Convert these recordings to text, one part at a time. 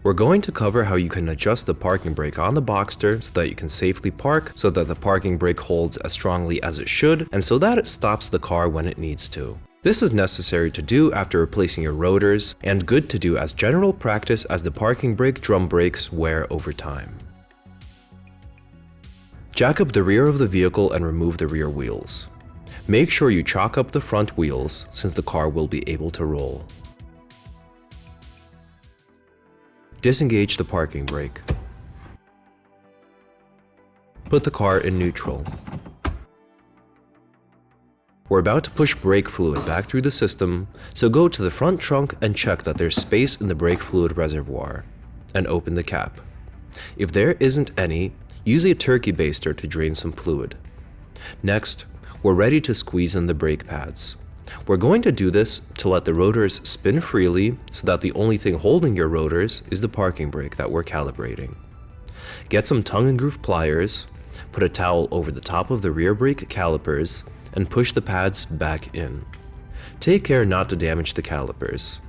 We're going to cover how you can adjust the parking brake on the Boxster so that you can safely park, so that the parking brake holds as strongly as it should, and so that it stops the car when it needs to. This is necessary to do after replacing your rotors, and good to do as general practice as the parking brake drum brakes wear over time. Jack up the rear of the vehicle and remove the rear wheels. Make sure you chalk up the front wheels since the car will be able to roll. Disengage the parking brake. Put the car in neutral. We're about to push brake fluid back through the system, so go to the front trunk and check that there's space in the brake fluid reservoir, and open the cap. If there isn't any, use a turkey baster to drain some fluid. Next, we're ready to squeeze in the brake pads. We're going to do this to let the rotors spin freely so that the only thing holding your rotors is the parking brake that we're calibrating. Get some tongue and groove pliers, put a towel over the top of the rear brake calipers, and push the pads back in. Take care not to damage the calipers.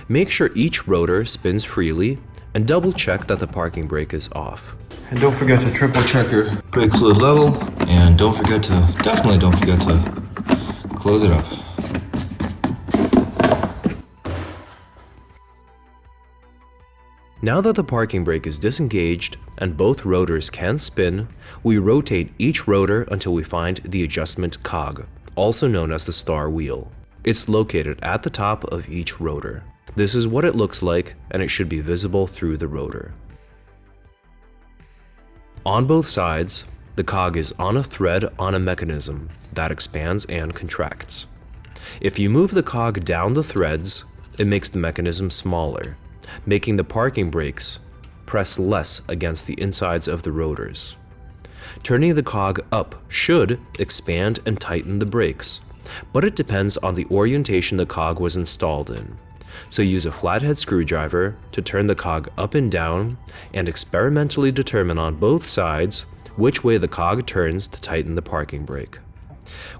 Make sure each rotor spins freely and double check that the parking brake is off. And don't forget to triple check your brake fluid level, and definitely don't forget to close it up. Now that the parking brake is disengaged and both rotors can spin, we rotate each rotor until we find the adjustment cog, also known as the star wheel. It's located at the top of each rotor. This is what it looks like, and it should be visible through the rotor. On both sides, the cog is on a thread on a mechanism that expands and contracts. If you move the cog down the threads, it makes the mechanism smaller, making the parking brakes press less against the insides of the rotors. Turning the cog up should expand and tighten the brakes, but it depends on the orientation the cog was installed in. So use a flathead screwdriver to turn the cog up and down and experimentally determine on both sides which way the cog turns to tighten the parking brake.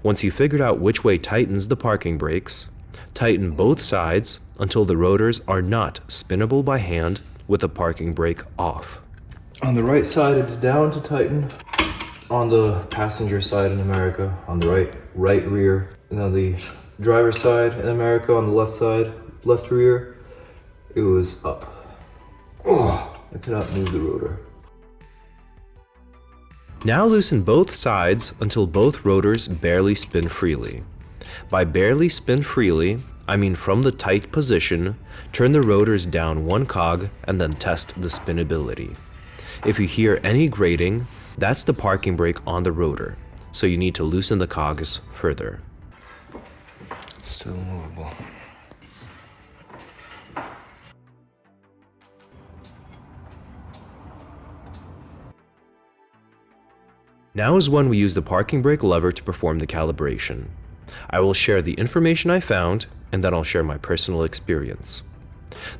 Once you figured out which way tightens the parking brakes, tighten both sides until the rotors are not spinnable by hand with the parking brake off. On the right side, it's down to tighten. On the passenger side in America, on the right rear. And on the driver's side in America, on the left side, left rear, it was up. Oh, I cannot move the rotor. Now loosen both sides until both rotors barely spin freely. By barely spin freely, I mean from the tight position, turn the rotors down one cog and then test the spinability. If you hear any grating, that's the parking brake on the rotor, so you need to loosen the cogs further. Still movable. Now is when we use the parking brake lever to perform the calibration. I will share the information I found, and then I'll share my personal experience.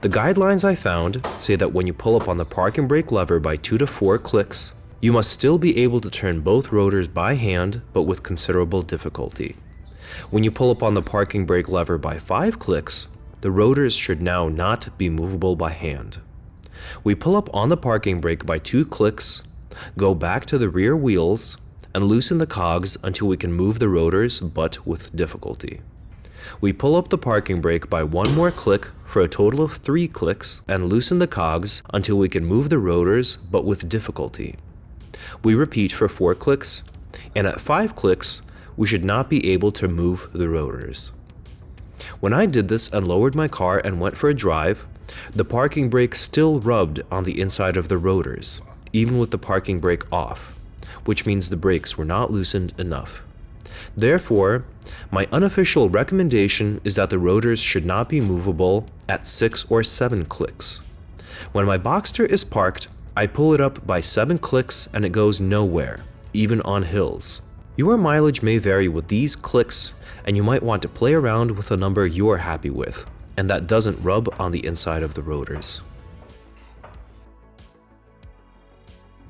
The guidelines I found say that when you pull up on the parking brake lever by 2 to 4 clicks, you must still be able to turn both rotors by hand, but with considerable difficulty. When you pull up on the parking brake lever by 5 clicks, the rotors should now not be movable by hand. We pull up on the parking brake by 2 clicks, go back to the rear wheels, and loosen the cogs until we can move the rotors, but with difficulty. We pull up the parking brake by 1 more click for a total of 3 clicks, and loosen the cogs until we can move the rotors, but with difficulty. We repeat for 4 clicks, and at 5 clicks, we should not be able to move the rotors. When I did this and lowered my car and went for a drive, the parking brake still rubbed on the inside of the rotors, even with the parking brake off, which means the brakes were not loosened enough. Therefore, my unofficial recommendation is that the rotors should not be movable at 6 or 7 clicks. When my Boxster is parked, I pull it up by 7 clicks and it goes nowhere, even on hills. Your mileage may vary with these clicks, and you might want to play around with a number you're happy with, and that doesn't rub on the inside of the rotors.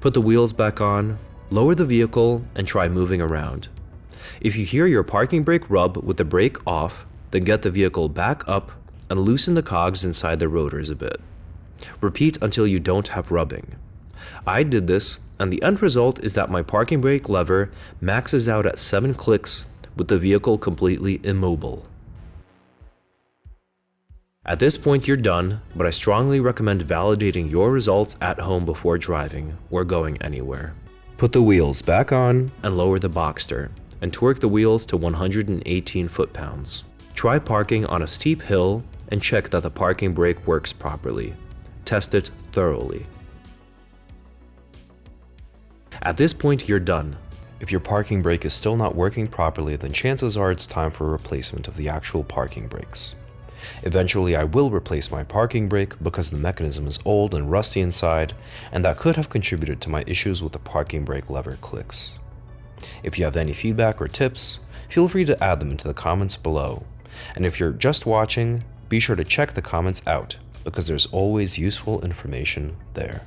Put the wheels back on, lower the vehicle, and try moving around. If you hear your parking brake rub with the brake off, then get the vehicle back up and loosen the cogs inside the rotors a bit. Repeat until you don't have rubbing. I did this, and the end result is that my parking brake lever maxes out at 7 clicks with the vehicle completely immobile. At this point you're done, but I strongly recommend validating your results at home before driving or going anywhere. Put the wheels back on and lower the Boxster, and torque the wheels to 118 foot-pounds. Try parking on a steep hill and check that the parking brake works properly. Test it thoroughly. At this point you're done. If your parking brake is still not working properly, then chances are it's time for a replacement of the actual parking brakes. Eventually I will replace my parking brake because the mechanism is old and rusty inside, and that could have contributed to my issues with the parking brake lever clicks. If you have any feedback or tips, feel free to add them into the comments below. And if you're just watching, be sure to check the comments out because there's always useful information there.